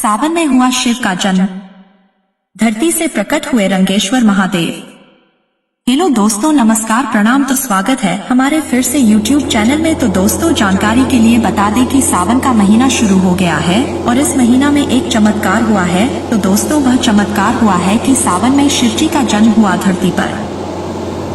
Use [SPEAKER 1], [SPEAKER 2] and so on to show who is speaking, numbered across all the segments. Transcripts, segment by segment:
[SPEAKER 1] सावन में हुआ शिव का जन्म, धरती से प्रकट हुए रंगेश्वर महादेव। हेलो दोस्तों, नमस्कार, प्रणाम। तो स्वागत है हमारे फिर से YouTube चैनल में। तो दोस्तों, जानकारी के लिए बता दें कि सावन का महीना शुरू हो गया है और इस महीना में एक चमत्कार हुआ है। तो दोस्तों, वह चमत्कार हुआ है कि सावन में शिव जी का जन्म हुआ धरती पर।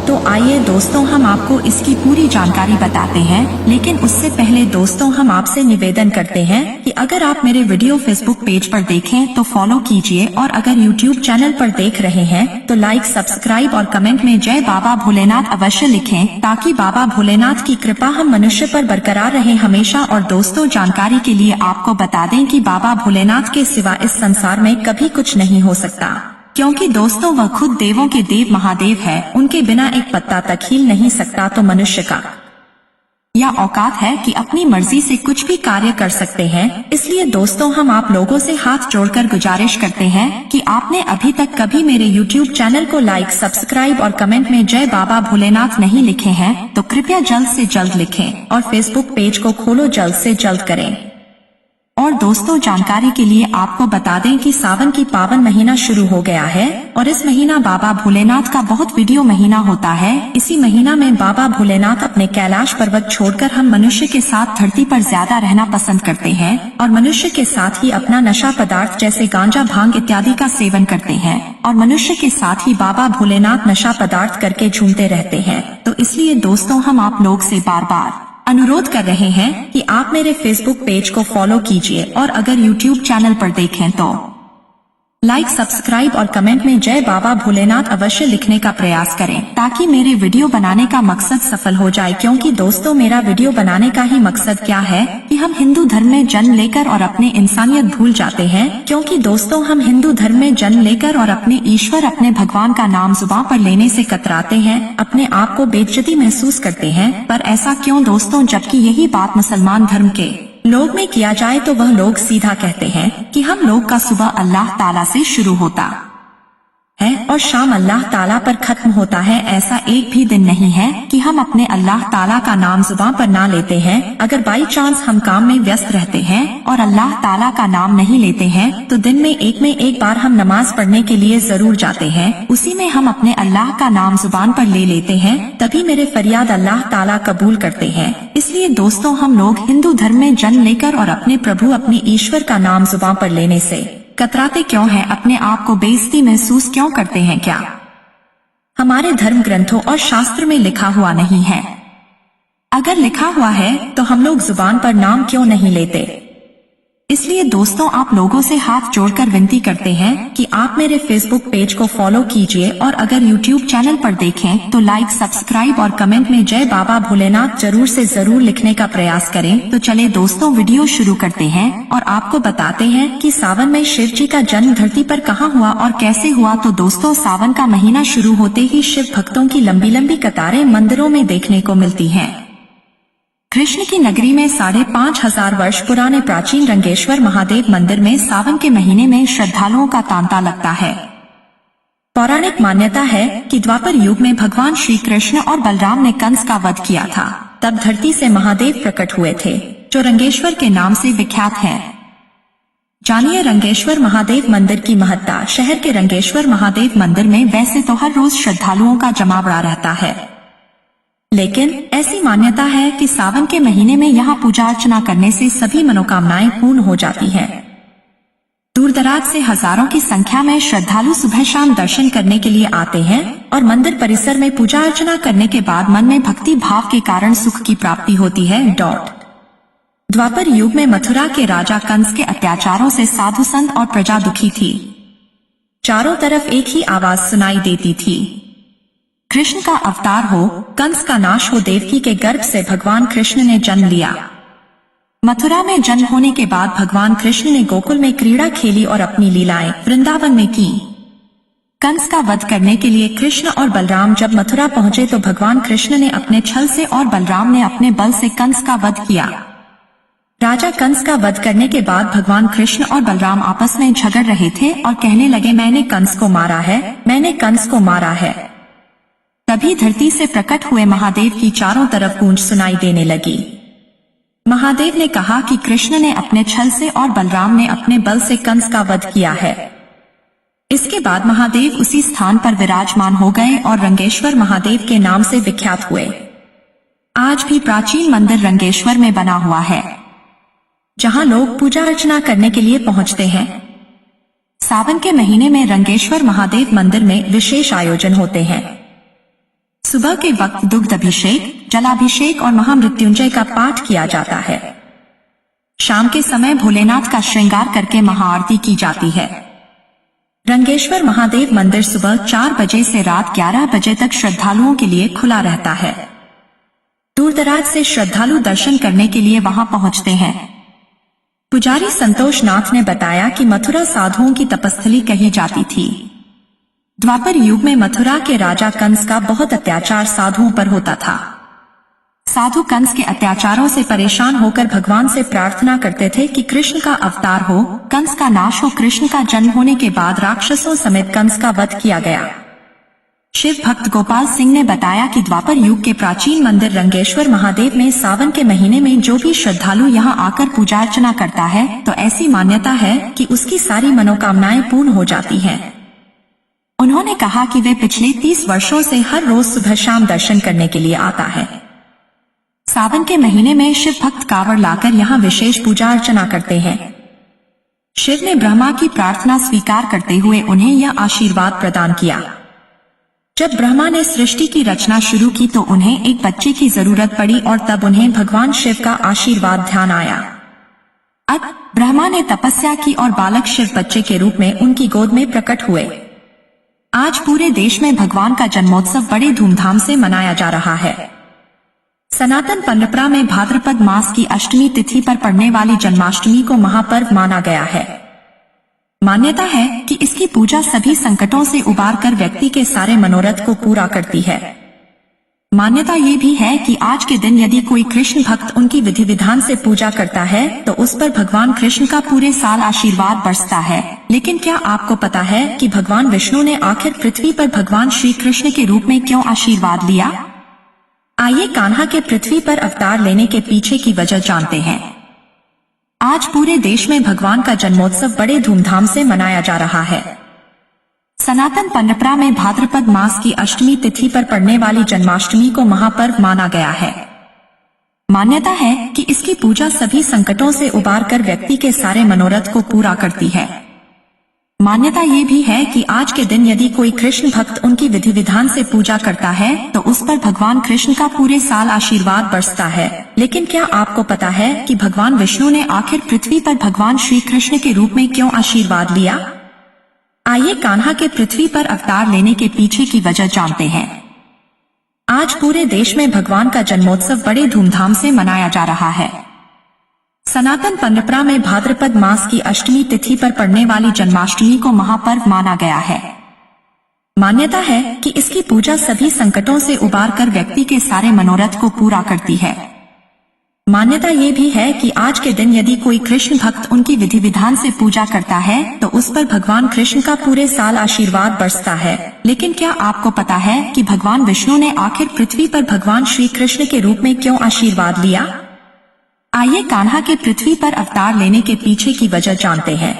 [SPEAKER 1] तो आइए दोस्तों, हम आपको इसकी पूरी जानकारी बताते हैं। लेकिन उससे पहले दोस्तों, हम आपसे निवेदन करते हैं कि अगर आप मेरे वीडियो फेसबुक पेज पर देखें तो फॉलो कीजिए, और अगर यूट्यूब चैनल पर देख रहे हैं तो लाइक, सब्सक्राइब और कमेंट में जय बाबा भोलेनाथ अवश्य लिखें, ताकि बाबा भोलेनाथ की कृपा हम मनुष्य पर बरकरार रहे हमेशा। और दोस्तों, जानकारी के लिए आपको बता दें कि बाबा भोलेनाथ के सिवा इस संसार में कभी कुछ नहीं हो सकता, क्योंकि दोस्तों वह खुद देवों के देव महादेव है। उनके बिना एक पत्ता तक हिल नहीं सकता। तो मनुष्य का यह औकात है कि अपनी मर्जी से कुछ भी कार्य कर सकते हैं। इसलिए दोस्तों, हम आप लोगों से हाथ जोड़कर गुजारिश करते हैं कि आपने अभी तक कभी मेरे YouTube चैनल को लाइक, सब्सक्राइब और कमेंट में जय बाबा भोलेनाथ नहीं लिखे हैं तो कृपया जल्द से जल्द लिखें, और फेसबुक पेज को फॉलो जल्द से जल्द करें। और दोस्तों, जानकारी के लिए आपको बता दें कि सावन की पावन महीना शुरू हो गया है, और इस महीना बाबा भोलेनाथ का बहुत वीडियो महीना होता है। इसी महीना में बाबा भोलेनाथ अपने कैलाश पर्वत छोड़कर हम मनुष्य के साथ धरती पर ज्यादा रहना पसंद करते हैं, और मनुष्य के साथ ही अपना नशा पदार्थ जैसे गांजा, भांग इत्यादि का सेवन करते हैं, और मनुष्य के साथ ही बाबा भोलेनाथ नशा पदार्थ करके झूमते रहते हैं। तो इसलिए दोस्तों, हम आप लोग से बार बार अनुरोध कर रहे हैं कि आप मेरे फेसबुक पेज को फॉलो कीजिए, और अगर यूट्यूब चैनल पर देखें तो लाइक, सब्सक्राइब और कमेंट में जय बाबा भोलेनाथ अवश्य लिखने का प्रयास करें, ताकि मेरे वीडियो बनाने का मकसद सफल हो जाए। क्योंकि दोस्तों, मेरा वीडियो बनाने का ही मकसद क्या है कि हम हिंदू धर्म में जन्म लेकर और अपने इंसानियत भूल जाते हैं। क्योंकि दोस्तों, हम हिंदू धर्म में जन्म लेकर और अपने ईश्वर, अपने भगवान का नाम जुबान पर लेने से कतराते हैं, अपने आप को बेइज्जती महसूस करते हैं। पर ऐसा क्यों दोस्तों, जबकि यही बात मुसलमान धर्म के लोग में किया जाए तो वह लोग सीधा कहते हैं कि हम लोग का सुबह अल्लाह ताला से शुरू होता है और शाम अल्लाह ताला पर खत्म होता है। ऐसा एक भी दिन नहीं है कि हम अपने अल्लाह ताला का नाम जुबान पर ना लेते हैं। अगर बाई चांस हम काम में व्यस्त रहते हैं और अल्लाह ताला का नाम नहीं लेते हैं तो दिन में एक बार हम नमाज पढ़ने के लिए जरूर जाते हैं। उसी में हम अपने अल्लाह का नाम जुबान पर ले लेते हैं, तभी मेरे फरियाद अल्लाह ताला कबूल करते हैं। इसलिए दोस्तों, हम लोग हिंदू धर्म में जन्म लेकर और अपने प्रभु, अपने ईश्वर का नाम जुबान पर लेने से कतराते क्यों हैं? अपने आप को बेइज्जती महसूस क्यों करते हैं? क्या हमारे धर्म ग्रंथों और शास्त्र में लिखा हुआ नहीं है? अगर लिखा हुआ है तो हम लोग जुबान पर नाम क्यों नहीं लेते? इसलिए दोस्तों, आप लोगों से हाथ जोड़कर विनती करते हैं कि आप मेरे फेसबुक पेज को फॉलो कीजिए, और अगर यूट्यूब चैनल पर देखें तो लाइक, सब्सक्राइब और कमेंट में जय बाबा भोलेनाथ जरूर से जरूर लिखने का प्रयास करें। तो चले दोस्तों, वीडियो शुरू करते हैं और आपको बताते हैं कि सावन में शिव जी का जन्म धरती पर कहाँ हुआ और कैसे हुआ। तो दोस्तों, सावन का महीना शुरू होते ही शिव भक्तों की लंबी लंबी कतारें मंदिरों में देखने को मिलती हैं। कृष्ण की नगरी में 5,500 वर्ष पुराने प्राचीन रंगेश्वर महादेव मंदिर में सावन के महीने में श्रद्धालुओं का तांता लगता है। पौराणिक मान्यता है कि द्वापर युग में भगवान श्री कृष्ण और बलराम ने कंस का वध किया था। तब धरती से महादेव प्रकट हुए थे, जो रंगेश्वर के नाम से विख्यात है। जानिए रंगेश्वर महादेव मंदिर की महत्ता। शहर के रंगेश्वर महादेव मंदिर में वैसे तो हर रोज श्रद्धालुओं का जमावड़ा रहता है, लेकिन ऐसी मान्यता है कि सावन के महीने में यहाँ पूजा अर्चना करने से सभी मनोकामनाएं पूर्ण हो जाती हैं। दूर दराज से हजारों की संख्या में श्रद्धालु सुबह शाम दर्शन करने के लिए आते हैं, और मंदिर परिसर में पूजा अर्चना करने के बाद मन में भक्ति भाव के कारण सुख की प्राप्ति होती है। द्वापर युग में मथुरा के राजा कंस के अत्याचारों से साधु संत और प्रजा दुखी थी। चारों तरफ एक ही आवाज सुनाई देती थी, कृष्ण का अवतार हो, कंस का नाश हो। देवकी के गर्भ से भगवान कृष्ण ने जन्म लिया। मथुरा में जन्म होने के बाद भगवान कृष्ण ने गोकुल में क्रीड़ा खेली और अपनी लीलाएं वृंदावन में की। कंस का वध करने के लिए कृष्ण और बलराम जब मथुरा पहुंचे तो भगवान कृष्ण ने अपने छल से और बलराम ने अपने बल से कंस का वध किया। राजा कंस का वध करने के बाद भगवान कृष्ण और बलराम आपस में झगड़ रहे थे और कहने लगे, मैंने कंस को मारा है, मैंने कंस को मारा है। तभी धरती से प्रकट हुए महादेव की चारों तरफ गूंज सुनाई देने लगी। महादेव ने कहा कि कृष्ण ने अपने छल से और बलराम ने अपने बल से कंस का वध किया है। इसके बाद महादेव उसी स्थान पर विराजमान हो गए और रंगेश्वर महादेव के नाम से विख्यात हुए। आज भी प्राचीन मंदिर रंगेश्वर में बना हुआ है, जहां लोग पूजा अर्चना करने के लिए पहुंचते हैं। सावन के महीने में रंगेश्वर महादेव मंदिर में विशेष आयोजन होते हैं। सुबह के वक्त दुग्ध अभिषेक, जलाभिषेक और महामृत्युंजय का पाठ किया जाता है। शाम के समय भोलेनाथ का श्रृंगार करके महाआरती की जाती है। रंगेश्वर महादेव मंदिर सुबह 4 बजे से रात 11 बजे तक श्रद्धालुओं के लिए खुला रहता है। दूर दराज से श्रद्धालु दर्शन करने के लिए वहां पहुंचते हैं। पुजारी संतोष नाथ ने बताया कि मथुरा साधुओं की तपस्थली कही जाती थी। द्वापर युग में मथुरा के राजा कंस का बहुत अत्याचार साधुओं पर होता था। साधु कंस के अत्याचारों से परेशान होकर भगवान से प्रार्थना करते थे कि कृष्ण का अवतार हो, कंस का नाश हो। कृष्ण का जन्म होने के बाद राक्षसों समेत कंस का वध किया गया। शिव भक्त गोपाल सिंह ने बताया कि द्वापर युग के प्राचीन मंदिर रंगेश्वर महादेव में सावन के महीने में जो भी श्रद्धालु यहां आकर पूजा अर्चना करता है तो ऐसी मान्यता है कि उसकी सारी मनोकामनाएं पूर्ण हो जाती हैं। उन्होंने कहा कि वे पिछले 30 वर्षों से हर रोज सुबह शाम दर्शन करने के लिए आता है। सावन के महीने में शिव भक्त कावड़ लाकर यहाँ विशेष पूजा अर्चना करते हैं। शिव ने ब्रह्मा की प्रार्थना स्वीकार करते हुए उन्हें यह आशीर्वाद प्रदान किया। जब ब्रह्मा ने सृष्टि की रचना शुरू की तो उन्हें एक बच्चे की जरूरत पड़ी और तब उन्हें भगवान शिव का आशीर्वाद ध्यान आया। अब ब्रह्मा ने तपस्या की और बालक शिव बच्चे के रूप में उनकी गोद में प्रकट हुए। आज पूरे देश में भगवान का जन्मोत्सव बड़े धूमधाम से मनाया जा रहा है। सनातन परंपरा में भाद्रपद मास की अष्टमी तिथि पर पड़ने वाली जन्माष्टमी को महापर्व माना गया है। मान्यता है कि इसकी पूजा सभी संकटों से उबारकर व्यक्ति के सारे मनोरथ को पूरा करती है। मान्यता ये भी है कि आज के दिन यदि कोई कृष्ण भक्त उनकी विधि विधान से पूजा करता है तो उस पर भगवान कृष्ण का पूरे साल आशीर्वाद बरसता है। लेकिन क्या आपको पता है कि भगवान विष्णु ने आखिर पृथ्वी पर भगवान श्री कृष्ण के रूप में क्यों आशीर्वाद लिया? आइए कान्हा के पृथ्वी पर अवतार लेने के पीछे की वजह जानते हैं। आज पूरे देश में भगवान का जन्मोत्सव बड़े धूमधाम से मनाया जा रहा है। सनातन परंपरा में भाद्रपद मास की अष्टमी तिथि पर पड़ने वाली जन्माष्टमी को महापर्व माना गया है। मान्यता है कि इसकी पूजा सभी संकटों से उबारकर व्यक्ति के सारे मनोरथ को पूरा करती है। मान्यता ये भी है कि आज के दिन यदि कोई कृष्ण भक्त उनकी विधि विधान से पूजा करता है तो उस पर भगवान कृष्ण का पूरे साल आशीर्वाद बरसता है। लेकिन क्या आपको पता है कि भगवान विष्णु ने आखिर पृथ्वी पर भगवान श्री कृष्ण के रूप में क्यों आशीर्वाद लिया? आइए कान्हा के पृथ्वी पर अवतार लेने के पीछे की वजह जानते हैं। आज पूरे देश में भगवान का जन्मोत्सव बड़े धूमधाम से मनाया जा रहा है। सनातन परंपरा में भाद्रपद मास की अष्टमी तिथि पर पड़ने वाली जन्माष्टमी को महापर्व माना गया है। मान्यता है कि इसकी पूजा सभी संकटों से उबारकर व्यक्ति के सारे मनोरथ को पूरा करती है। मान्यता ये भी है कि आज के दिन यदि कोई कृष्ण भक्त उनकी विधि विधान से पूजा करता है तो उस पर भगवान कृष्ण का पूरे साल आशीर्वाद बरसता है। लेकिन क्या आपको पता है कि भगवान विष्णु ने आखिर पृथ्वी पर भगवान श्री कृष्ण के रूप में क्यों आशीर्वाद लिया? आइए कान्हा के पृथ्वी पर अवतार लेने के पीछे की वजह जानते हैं।